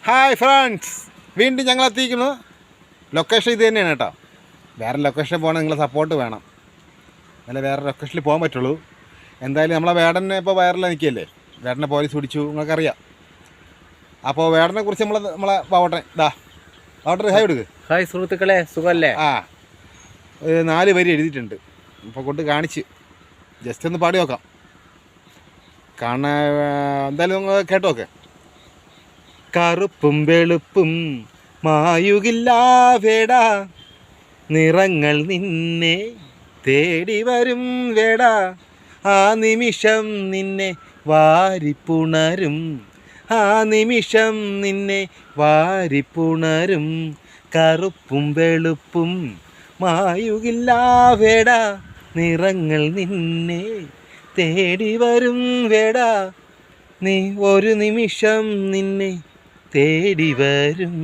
Hi friends, വീണ്ടും ഞങ്ങൾ എത്തിക്കുന്നു. ലൊക്കേഷൻ ഇത് തന്നെയാണ് കേട്ടോ. വേറെ ലൊക്കേഷനിൽ പോകണമെങ്കിൽ നിങ്ങളെ സപ്പോർട്ട് വേണം, എന്നാലേ വേറെ ലൊക്കേഷനിൽ പോകാൻ പറ്റുള്ളൂ. എന്തായാലും നമ്മളെ വേടനെ ഇപ്പോൾ വയറിൽ നിൽക്കുകയല്ലേ, വേടനെ പോലീസ് പിടിച്ചു, നിങ്ങൾക്കറിയാം. അപ്പോൾ വേടനെ കുറിച്ച് നമ്മളെ ബാവട്ടെ ബാവട്ടെ ഹായ് കൊടുക്ക്. ഹായ് സുഹൃത്തുക്കളെ, സുഖമല്ലേ? 4 വരി എഴുതിയിട്ടുണ്ട്. ഇപ്പോൾ കൊണ്ട് കാണിച്ച് ജസ്റ്റ് ഒന്ന് പാടി നോക്കാം. കാണാൻ എന്തായാലും നിങ്ങൾ കേട്ടോ നോക്കെ. കറുപ്പും വെളുപ്പും മായുകില്ല വേടാ, നിറങ്ങൾ നിന്നെ തേടി വരും വേടാ, ആ നിമിഷം നിന്നെ വാരിപ്പുണരും, ആ നിമിഷം നിന്നെ വാരിപ്പുണരും. കറുപ്പും വെളുപ്പും മായുകില്ല വേടാ, നിറങ്ങൾ നിന്നെ തേടി വരും വേടാ, നീ ഒരു നിമിഷം നിന്നെ തേടി വരും.